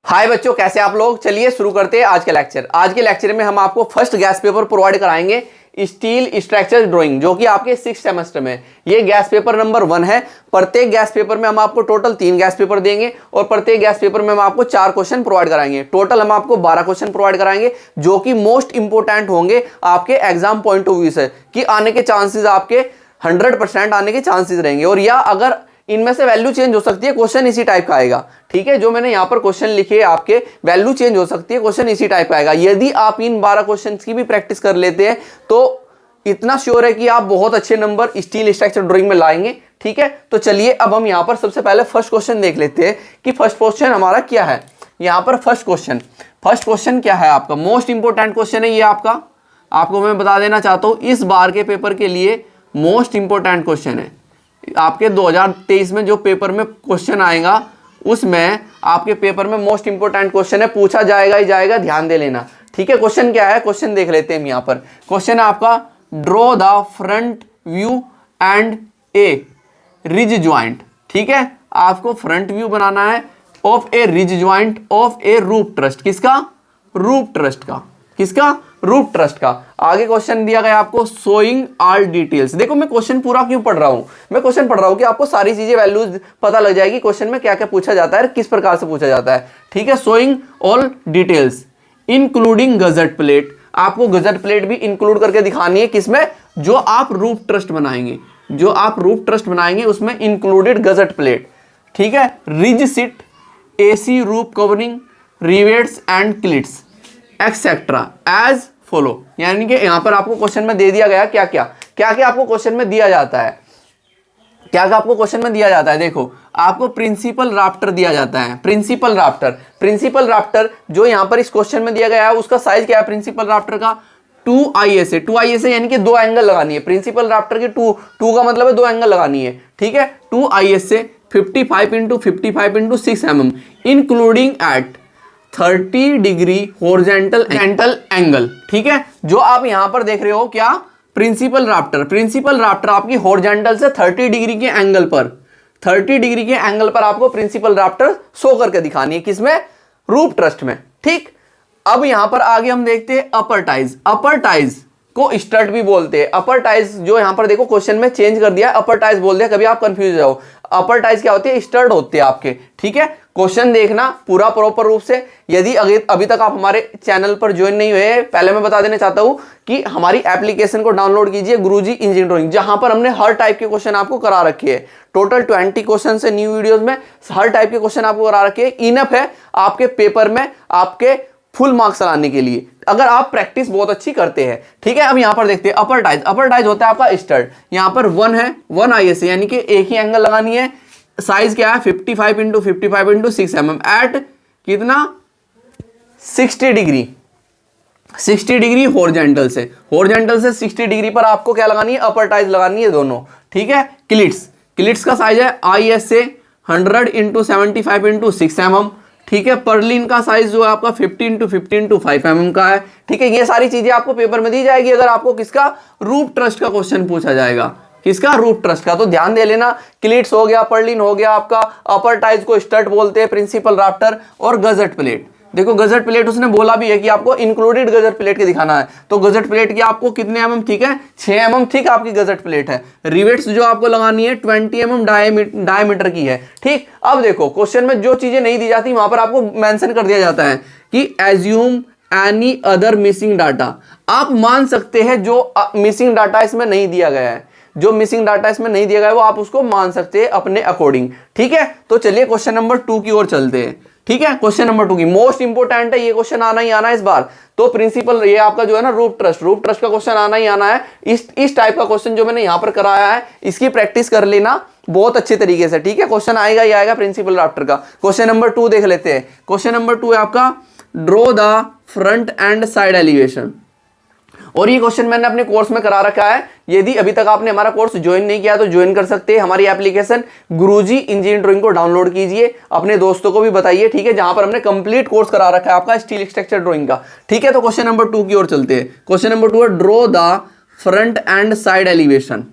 हाय बच्चों, कैसे आप लोग। चलिए शुरू करते हैं आज के लेक्चर। आज के लेक्चर में हम आपको फर्स्ट गैस पेपर प्रोवाइड कराएंगे, स्टील स्ट्रक्चर ड्राइंग, जो कि आपके 6th सेमेस्टर में ये गैस पेपर नंबर 1 है। प्रत्येक गैस पेपर में हम आपको टोटल 3 गैस पेपर देंगे और प्रत्येक गैस पेपर में हम आपको 4 क्वेश्चन प्रोवाइड कराएंगे। टोटल हम आपको 12 क्वेश्चन प्रोवाइड कराएंगे, जो कि मोस्ट इंपोर्टेंट होंगे आपके एग्जाम पॉइंट ऑफ व्यू से, कि आने के चांसेस आपके 100% आने के चांसेस रहेंगे। और या अगर इनमें से वैल्यू चेंज हो सकती है, क्वेश्चन इसी टाइप का आएगा। ठीक है, जो मैंने यहाँ पर क्वेश्चन लिखे आपके, वैल्यू चेंज हो सकती है, क्वेश्चन इसी टाइप का आएगा। यदि आप इन 12 क्वेश्चन की भी प्रैक्टिस कर लेते हैं तो इतना श्योर है कि आप बहुत अच्छे नंबर स्टील स्ट्रक्चर ड्राइंग में लाएंगे। ठीक है, तो चलिए अब हम यहाँ पर सबसे पहले फर्स्ट क्वेश्चन देख लेते हैं कि फर्स्ट क्वेश्चन हमारा क्या है। यहाँ पर फर्स्ट क्वेश्चन क्या है आपका, मोस्ट इंपोर्टेंट क्वेश्चन है ये आपको मैं बता देना चाहता हूँ। इस बार के पेपर के लिए मोस्ट इंपोर्टेंट क्वेश्चन है। आपके 2023 में जो पेपर में क्वेश्चन आएगा उसमें आपके पेपर में मोस्ट इंपोर्टेंट क्वेश्चन है, पूछा जाएगा ही जाएगा, ध्यान दे लेना। ठीक है, क्वेश्चन क्या है, क्वेश्चन देख लेते हैं हम यहाँ पर। क्वेश्चन है आपका, draw the front view and A ridge joint. ठीक है, आपको फ्रंट व्यू बनाना है of A ridge joint of A roof trust. किसका? रूफ ट्रस्ट का। किसका? रूफ ट्रस्ट का। आगे क्वेश्चन दिया गया आपको, शोइंग ऑल डिटेल्स। देखो मैं क्वेश्चन पूरा क्यों पढ़ रहा हूं, मैं क्वेश्चन पढ़ रहा हूं कि आपको सारी चीजें वैल्यूज पता लग जाएगी क्वेश्चन में क्या क्या पूछा जाता है, किस प्रकार से पूछा जाता है। ठीक है, showing all details including gazette plate. आपको गजट प्लेट भी इंक्लूड करके दिखानी है, किसमें? जो आप रूफ ट्रस्ट बनाएंगे, जो आप रूफ ट्रस्ट बनाएंगे उसमें इंक्लूडेड गजट प्लेट। ठीक है, ridge seat, AC roof covering, rivets and cleats etcetera as follow. यानी कि यहां पर आपको क्वेश्चन में दे दिया गया क्या क्या आपको क्वेश्चन में दिया जाता है, क्या आपको क्वेश्चन में दिया जाता है। देखो, आपको प्रिंसिपल राफ्टर दिया जाता है। प्रिंसिपल राफ्टर जो यहां पर इस क्वेश्चन में दिया गया है, उसका साइज क्या है प्रिंसिपल राफ्टर का? 2 ISA यानी कि 2 एंगल लगानी है। प्रिंसिपल राफ्टर की 2 का मतलब है 2 एंगल लगानी है। ठीक है, 2 ISA 55 × 55 × 6 mm including at 30 degree horizontal angle. ठीक है, जो आप यहां पर देख रहे हो क्या, प्रिंसिपल राफ्टर आपकी हॉरिजॉन्टल से 30 डिग्री के एंगल पर आपको प्रिंसिपल राफ्टर शो करके दिखानी है। किसमें? रूफ ट्रस्ट में। ठीक, अब यहां पर आगे हम देखते हैं अपर टाइज को स्टड भी बोलते हैं। अपर टाइज जो यहां पर देखो क्वेश्चन में चेंज कर दिया, अपर टाइज बोल दिया, कभी आप कंफ्यूज जाओ। अपर टाइज क्या होती है? स्टड होते हैं आपके। ठीक है, क्वेश्चन देखना पूरा प्रॉपर रूप से। यदि अभी तक आप हमारे चैनल पर ज्वाइन नहीं हुए, पहले मैं बता देना चाहता हूं कि हमारी एप्लीकेशन को डाउनलोड कीजिए, गुरुजी इंजीनियरिंग ड्राइंग, जहां पर हमने हर टाइप के क्वेश्चन आपको करा रखे हैं। टोटल 20 क्वेश्चन है न्यू वीडियोस में, हर टाइप के क्वेश्चन आपको करा रखे हैं। इनफ है आपके पेपर में आपके फुल मार्क्स लाने के लिए, अगर आप प्रैक्टिस बहुत अच्छी करते हैं। ठीक है, अब यहां पर देखते हैं अपर टाइज होता है आपका स्टड। यहां पर 1 है, 1 ISA यानी कि एक ही एंगल लगानी है। साइज क्या है? 55 × 55 × 6 mm एट कितना? 60 डिग्री हॉरिजॉन्टल से 60 डिग्री पर आपको क्या लगानी है? अपर टाइज लगानी है दोनों। ठीक है, क्लिट्स का साइज है ISA 100 × 75 × 6 mm। ठीक है, पर्लिन का साइज जो है आपका 15 × 15 × 5 mm का है। ठीक है, ये सारी चीजें आपको पेपर में दी जाएगी अगर आपको किसका? रूफ ट्रस्ट का क्वेश्चन पूछा जाएगा। किसका? रूफ ट्रस्ट का। तो ध्यान दे लेना, क्लिट्स हो गया, पर्लिन हो गया आपका, अपर टाइज को स्टड बोलते हैं, प्रिंसिपल राफ्टर और गजट प्लेट। देखो गजट प्लेट उसने बोला भी है कि आपको इंक्लूडेड गजट प्लेट के दिखाना है। तो गजट प्लेट की आपको कितने mm ठीक है? 6 mm ठीक आपकी गजट प्लेट है। रिवेट्स जो आपको लगानी है 20 mm डायमीटर की है। ठीक, अब देखो क्वेश्चन में जो चीजें नहीं दी जाती वहां पर आपको मेंशन कर दिया जाता है कि assume any other missing data. आप मान सकते हैं जो मिसिंग डाटा इसमें नहीं दिया गया है, वो आप उसको मान सकते हैं अपने अकॉर्डिंग। ठीक है, तो चलिए क्वेश्चन नंबर 2 की ओर चलते हैं। ठीक है, क्वेश्चन नंबर 2 की मोस्ट इंपोर्टेंट है, ये क्वेश्चन आना ही आना है इस बार। तो प्रिंसिपल ये आपका जो है ना रूफ ट्रस्ट का क्वेश्चन आना ही आना है। इस टाइप का क्वेश्चन जो मैंने यहां पर कराया है, इसकी प्रैक्टिस कर लेना बहुत अच्छे तरीके से। ठीक है, क्वेश्चन आएगा ही आएगा प्रिंसिपल राफ्टर का। क्वेश्चन नंबर 2 देख लेते हैं। क्वेश्चन नंबर 2 है आपका, draw the front and side elevation. और ये क्वेश्चन मैंने अपने कोर्स में करा रखा है। यदि अभी तक आपने हमारा कोर्स ज्वाइन नहीं किया तो ज्वाइन कर सकते हैं। हमारी एप्लीकेशन गुरुजी इंजीनियरिंग ड्राइंग को डाउनलोड कीजिए, अपने दोस्तों को भी बताइए। ठीक है, जहां पर हमने कंप्लीट कोर्स करा रखा है आपका स्टील स्ट्रक्चर ड्राइंग का। ठीक है, तो क्वेश्चन नंबर 2 की ओर चलते हैं। क्वेश्चन नंबर 2 है, draw the front and side elevation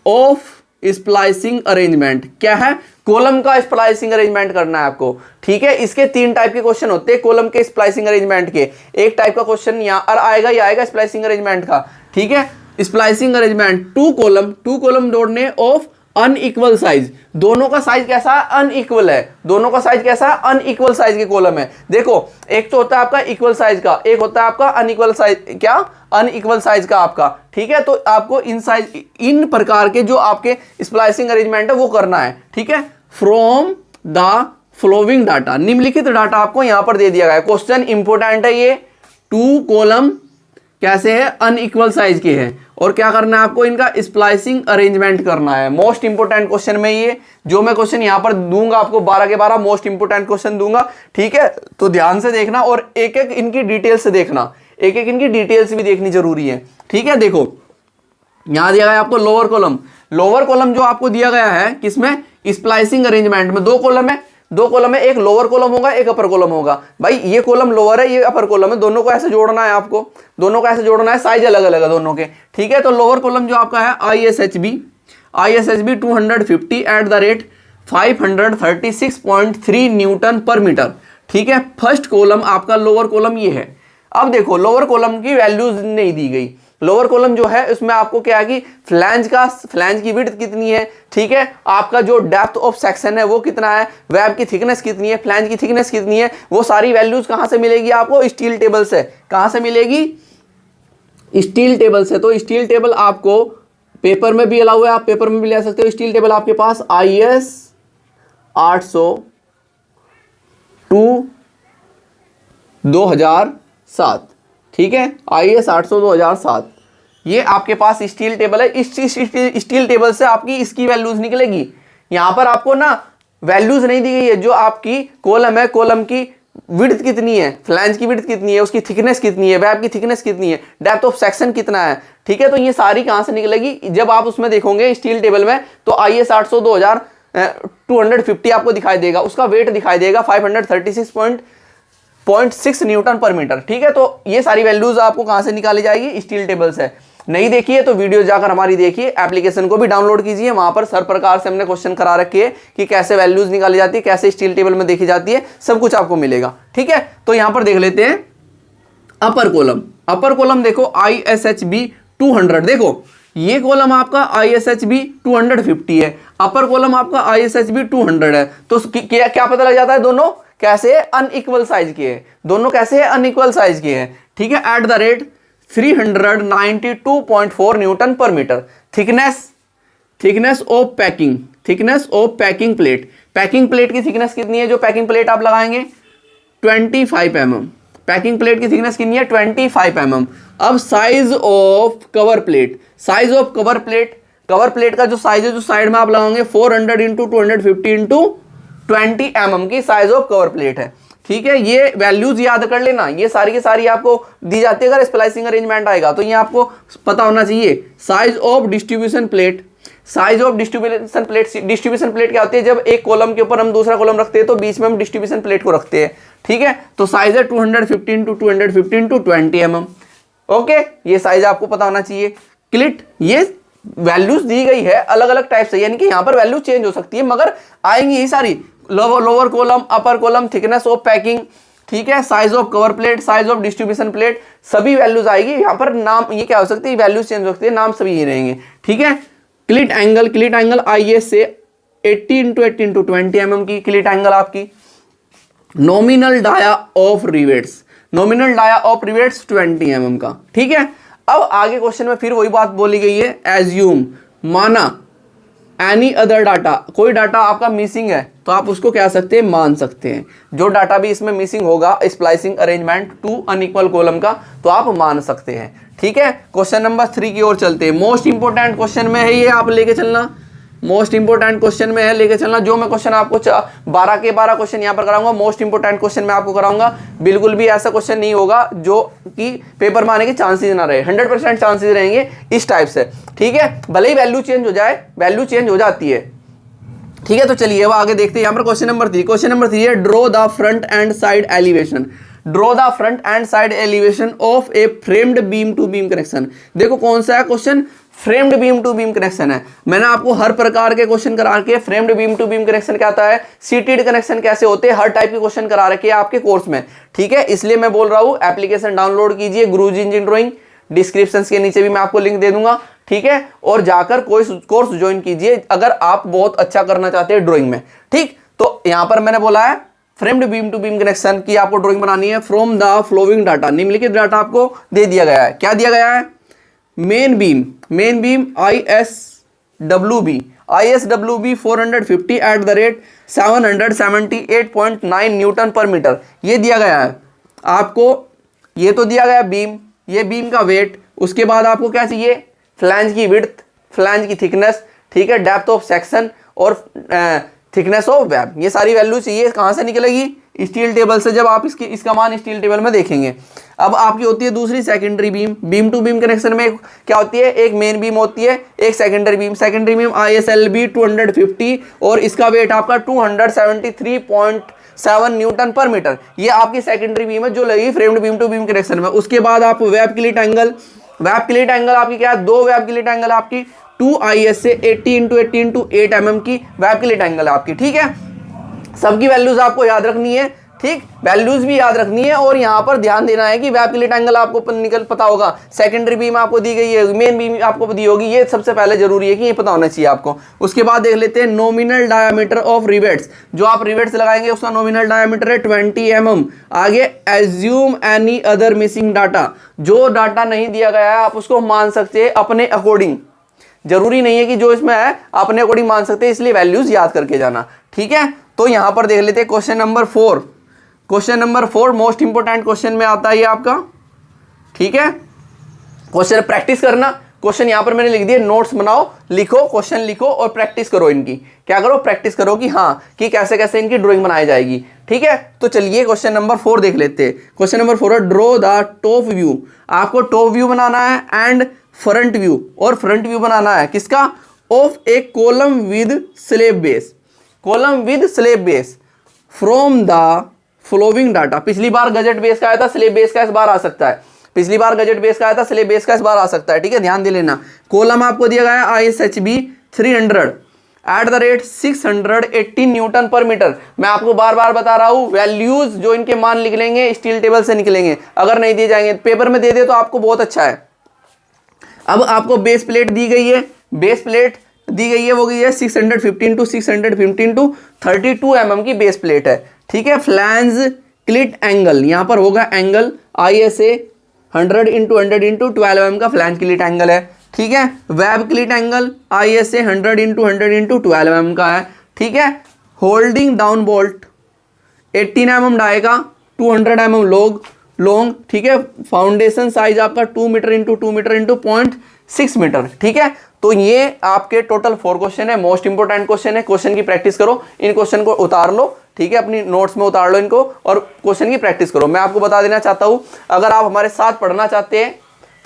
of splicing arrangement. क्या है? कॉलम का स्प्लाइसिंग अरेंजमेंट करना है आपको। ठीक है, इसके 3 टाइप के क्वेश्चन होते हैं कॉलम के स्प्लाइसिंग अरेंजमेंट के। एक टाइप का क्वेश्चन यहाँ आएगा ही आएगा स्प्लाइसिंग अरेंजमेंट का। ठीक है, स्प्लाइसिंग अरेंजमेंट टू कॉलम जोड़ने ऑफ अनइक्वल साइज। दोनों का साइज कैसा है? अनइक्वल है। दोनों का साइज कैसा है? अनइक्वल साइज के कॉलम है। देखो, एक तो होता है आपका इक्वल साइज का, एक होता है आपका अनइक्वल साइज, क्या अनइक्वल साइज का आपका। ठीक है, तो आपको इन प्रकार के जो आपके स्प्लाइसिंग अरेंजमेंट है वो करना है। ठीक है, फ्रॉम द फ्लोइंग डाटा, निम्नलिखित डाटा आपको यहां पर दे दिया गया है। क्वेश्चन इंपोर्टेंट है ये। 2 कॉलम कैसे है? अनइक्वल साइज के हैं और क्या करना है आपको? इनका स्प्लाइसिंग अरेंजमेंट करना है। मोस्ट इंपोर्टेंट क्वेश्चन में ये जो मैं क्वेश्चन यहां पर दूंगा आपको 12 के 12 मोस्ट इंपोर्टेंट क्वेश्चन दूंगा। ठीक है, तो ध्यान से देखना और एक एक इनकी डिटेल्स से देखना, एक एक इनकी डिटेल्स भी देखनी जरूरी है। ठीक है, देखो यहां दिया गया आपको लोअर कॉलम जो आपको दिया गया है किसमें? स्प्लाइसिंग अरेंजमेंट में। 2 कॉलम है, 2 कॉलम है, एक लोअर कॉलम होगा, एक अपर कॉलम होगा। भाई ये कॉलम लोअर है, ये अपर कॉलम है, दोनों को ऐसे जोड़ना है आपको, दोनों को ऐसे जोड़ना है, साइज अलग अलग है दोनों के। ठीक है, तो लोअर कॉलम जो आपका है ISHB 250 eight the rate 536.3 Newton per metre. ठीक है, फर्स्ट कॉलम आपका लोअर कॉलम ये है। अब देखो लोअर कॉलम की वैल्यूज नहीं दी गई। लोअर कॉलम जो है उसमें आपको क्या है कि फ्लैंज की विड्थ कितनी है। ठीक है, आपका जो डेप्थ ऑफ सेक्शन है वो कितना है, वेब की थिकनेस कितनी है, फ्लैंज की थिकनेस कितनी है, वो सारी वैल्यूज कहां से मिलेगी आपको? स्टील टेबल से। कहां से मिलेगी? स्टील टेबल से। तो स्टील टेबल आपको पेपर में भी अलाउ है, आप पेपर में भी ले सकते हो। स्टील टेबल आपके पास IS 800/2007। ठीक है, IS 800/2007 ये आपके पास स्टील टेबल है। इस स्टील टेबल से आपकी इसकी वैल्यूज निकलेगी। यहां पर आपको ना वैल्यूज नहीं दी गई है। जो आपकी कॉलम है, कॉलम की विड्थ कितनी है, फ्लैंज की विड्थ कितनी है, उसकी थिकनेस कितनी है, वेब की थिकनेस कितनी है, डेप्थ ऑफ सेक्शन कितना है। ठीक है, तो ये सारी कहां से निकलेगी? जब आप उसमें देखोगे स्टील टेबल में तो IS 800/250 आपको दिखाई देगा, उसका वेट दिखाई देगा 536.6 न्यूटन पर मीटर। ठीक है, तो ये सारी वैल्यूज आपको कहां से निकाली जाएगी? स्टील टेबल से। नहीं देखिए तो वीडियो जाकर हमारी देखिए, एप्लीकेशन को भी डाउनलोड कीजिए, वहां पर सर प्रकार से हमने क्वेश्चन करा रखे हैं कि कैसे वैल्यूज निकाली जाती है, कैसे स्टील टेबल में देखी जाती है, सब कुछ आपको मिलेगा। ठीक है, तो यहां पर देख लेते हैं अपर कॉलम देखो ISHB 200। देखो ये कॉलम आपका ISHB 250 है, अपर कॉलम आपका ISHB 200 है। तो क्या पता लग जाता है? दोनों कैसे अनइक्वल साइज के हैं, दोनों कैसे अनइक्वल साइज के हैं। ठीक है, at the rate 392.4 newton per metre. Thickness of packing plate की थिकनेस कितनी है? जो पैकिंग प्लेट आप लगाएंगे 25 mm। पैकिंग प्लेट की थिकनेस कितनी है? 25 mm। अब साइज ऑफ कवर प्लेट का जो साइज है, जो साइड में आप लगाओगे 400 × 250 × 20 mm की साइज ऑफ कवर प्लेट है। ठीक है, ये वैल्यूज याद कर लेना, ये सारी की सारी आपको दी जाती है। अगर स्प्लाइसिंग अरेंजमेंट आएगा तो ये आपको पता होना चाहिए। साइज ऑफ डिस्ट्रीब्यूशन प्लेट क्या होती है? जब एक कॉलम के ऊपर हम दूसरा कॉलम रखते हैं तो बीच में हम डिस्ट्रीब्यूशन प्लेट को रखते हैं। ठीक है, तो साइज है 250 × 250 × 20 mm। ओके, ये साइज आपको पता होना चाहिए। क्लिट, ये वैल्यूज दी गई है अलग अलग टाइप से, यानी कि यहां पर वैल्यू चेंज हो सकती है, मगर आएंगी ये सारी। Lower column, upper column, thickness of packing, ठीक है, size of cover plate, size of distribution plate, सभी वैल्यूज आएगी। यहां पर नाम ये क्या हो सकती है? वैल्यूज चेंज हो सकती है, नाम सभी ये रहेंगे। ठीक है, क्लिट एंगल IS से 80 × 80 × 20 mm की क्लिट एंगल आपकी। Nominal dia of rivets 20 mm का। ठीक है, अब आगे क्वेश्चन में फिर वही बात बोली गई है, एज्यूम, माना, एनी अदर डाटा, कोई डाटा आपका मिसिंग है तो आप उसको कह सकते हैं, मान सकते हैं। जो डाटा भी इसमें मिसिंग होगा स्प्लाइसिंग अरेंजमेंट 2 अनइक्वल कॉलम का, तो आप मान सकते हैं। ठीक है, क्वेश्चन नंबर 3 की ओर चलते हैं। मोस्ट इंपोर्टेंट क्वेश्चन में है ये, आप लेके चलना, मोस्ट इंपोर्टेंट क्वेश्चन में है, लेके चलना। जो मैं क्वेश्चन आपको 12 के 12 क्वेश्चन यहां पर कराऊंगा, मोस्ट इंपोर्टेंट क्वेश्चन मैं आपको कराऊंगा। बिल्कुल भी ऐसा क्वेश्चन नहीं होगा जो कि पेपर में आने के चांसेस ना रहे, 100% चांसेस रहेंगे इस टाइप से। ठीक है, भले ही वैल्यू चेंज हो जाए, वैल्यू चेंज हो जाती है। ठीक है, तो चलिए अब आगे देखते हैं। यहां पर क्वेश्चन नंबर 3 है, draw the front and side elevation of a framed beam to beam connection. देखो कौन सा है question? Framed beam to beam connection है। मैंने आपको हर प्रकार के क्वेश्चन करा के framed beam to beam connection क्या आता है, सीटेड कनेक्शन कैसे होते हैं, हर टाइप के क्वेश्चन करा रखे हैं आपके कोर्स में, ठीक है। इसलिए मैं बोल रहा हूं एप्लीकेशन डाउनलोड कीजिए गुरुजी इंजीनियरिंग ड्राइंग, डिस्क्रिप्शन के नीचे भी मैं आपको लिंक दे दूंगा, ठीक है। और जाकर कोई कोर्स ज्वाइन कीजिए अगर आप बहुत अच्छा करना चाहते हैं ड्राइंग में, ठीक। तो यहां पर मैंने बोला है framed beam to beam connection की आपको ड्राइंग बनानी है फ्रॉम द फ्लोइंग डाटा, निम्नलिखित डाटा आपको दे दिया गया है। क्या दिया गया है, main beam ISWB 450 at the rate 778.9 newton per metre, ये दिया गया है आपको। ये तो दिया गया बीम, ये बीम का वेट, उसके बाद आपको क्या चाहिए, फ्लैंज की विड्थ, फ्लैंज की थिकनेस, ठीक है, डेप्थ ऑफ सेक्शन और थिकनेस ऑफ वेब, ये सारी वैल्यू चाहिए। कहाँ से निकलेगी, स्टील टेबल से, जब आप इसका मान स्टील टेबल में देखेंगे। अब आपकी होती है दूसरी secondary beam to beam connection में क्या होती है, एक मेन बीम होती है, एक सेकेंडरी बीम ISLB 250 और इसका वेट आपका 273.7 न्यूटन पर मीटर, ये आपकी सेकेंडरी बीम है जो लगी framed beam to beam connection में। उसके बाद आप वेब क्लिट एंगल आपकी क्या है, दो वेब क्लिट एंगल आपकी 2IS से 80x80x8 mm की वेब क्लिट एंगल आपकी, ठीक है। सबकी वैल्यूज आपको याद रखनी है, ठीक, वैल्यूज भी याद रखनी है। और यहां पर ध्यान देना है कि वेब क्लिट एंगल आपको पता होगा, सेकेंडरी बीम आपको दी गई है, मेन बीम आपको दी होगी, ये सबसे पहले जरूरी है कि ये पता होना चाहिए आपको। उसके बाद देख लेते हैं नॉमिनल डायामीटर ऑफ रिवेट्स, जो आप रिवेट्स लगाएंगे उसका नॉमिनल डायामीटर है 20 mm। आगे assume any other missing data, जो डाटा नहीं दिया गया है आप उसको मान सकते हैं अपने अकॉर्डिंग, जरूरी नहीं है कि जो इसमें है अपने अकॉर्डिंग मान सकते हैं, इसलिए वैल्यूज याद करके जाना, ठीक है। तो यहां पर देख लेते हैं question number 4 most important question में आता है ये आपका, ठीक है। क्वेश्चन प्रैक्टिस करना, क्वेश्चन यहां पर मैंने लिख दिए, नोट्स बनाओ, लिखो, क्वेश्चन लिखो और प्रैक्टिस करो इनकी। क्या करो, प्रैक्टिस करो कि हाँ कि कैसे कैसे इनकी ड्राइंग बनाई जाएगी, ठीक है। तो चलिए क्वेश्चन नंबर 4 देख लेते हैं। क्वेश्चन नंबर 4 है ड्रॉ द टॉप व्यू, आपको टॉप व्यू बनाना है एंड फ्रंट व्यू, और फ्रंट व्यू बनाना है किसका, of A column with slab base from the following data. पिछली बार गजेट बेस का आया था, स्लैब बेस का इस बार आ सकता है, पिछली बार गजेट बेस का आया था, स्लैब बेस का इस बार आ सकता है, ठीक है, ध्यान दे लेना। कॉलम आपको दिया गया है ISHB 300 eight the rate 618 Newton per metre. मैं आपको बार बार बता रहा हूं, वैल्यूज जो इनके मान निकलेंगे स्टील टेबल से निकलेंगे, अगर नहीं दिए जाएंगे पेपर में दे दे तो आपको बहुत अच्छा है। अब आपको बेस प्लेट दी गई है, वो गई है 615 × 615 × 32 mm की बेस प्लेट है, ठीक है। फ्लैंज क्लिट एंगल, यहां पर होगा एंगल ISA 100 × 100 × 12 mm का फ्लैंज क्लिट एंगल है, ठीक है। Web cleat angle ISA 100 × 100 × 12 mm का है, ठीक है। Holding down bolt 18 mm dia का 200 mm लॉन्ग, ठीक है। फाउंडेशन साइज आपका 2 मीटर × 2 मीटर × 0.6 मीटर, ठीक है। तो ये आपके टोटल 4 क्वेश्चन है, मोस्ट इंपोर्टेंट क्वेश्चन है। क्वेश्चन की प्रैक्टिस करो, इन क्वेश्चन को उतार लो, ठीक है, अपनी नोट्स में उतार लो इनको और क्वेश्चन की प्रैक्टिस करो। मैं आपको बता देना चाहता हूं, अगर आप हमारे साथ पढ़ना चाहते हैं,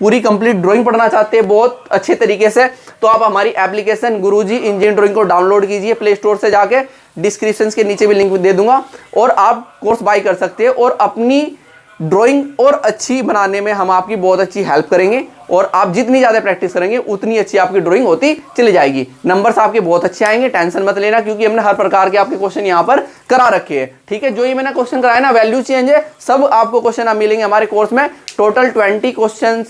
पूरी कंप्लीट ड्राइंग पढ़ना चाहते हैं बहुत अच्छे तरीके से, तो आप हमारी एप्लीकेशन गुरुजी इंजीनियरिंग ड्राइंग को डाउनलोड कीजिए प्ले स्टोर से जाके, डिस्क्रिप्शन के नीचे भी लिंक दे दूंगा, और आप कोर्स बाय कर सकते हैं और अपनी ड्राइंग और अच्छी बनाने में हम आपकी बहुत अच्छी हेल्प करेंगे। और आप जितनी ज़्यादा प्रैक्टिस करेंगे उतनी अच्छी आपकी ड्राइंग होती चली जाएगी, नंबर्स आपके बहुत अच्छे आएंगे, टेंशन मत लेना, क्योंकि हमने हर प्रकार के आपके क्वेश्चन यहाँ पर करा रखे हैं, ठीक है। जो ये मैंने क्वेश्चन कराया ना, वैल्यू चेंज है, सब आपको क्वेश्चन आप मिलेंगे हमारे कोर्स में। टोटल 20 क्वेश्चन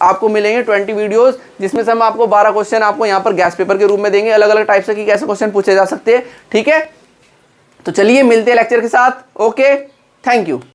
आपको मिलेंगे, 20 वीडियोस, जिसमें से हम आपको 12 क्वेश्चन आपको यहाँ पर गैस पेपर के रूप में देंगे, अलग अलग टाइप से कि कैसे क्वेश्चन पूछे जा सकते हैं, ठीक है। तो चलिए मिलते हैं लेक्चर के साथ, ओके, थैंक यू।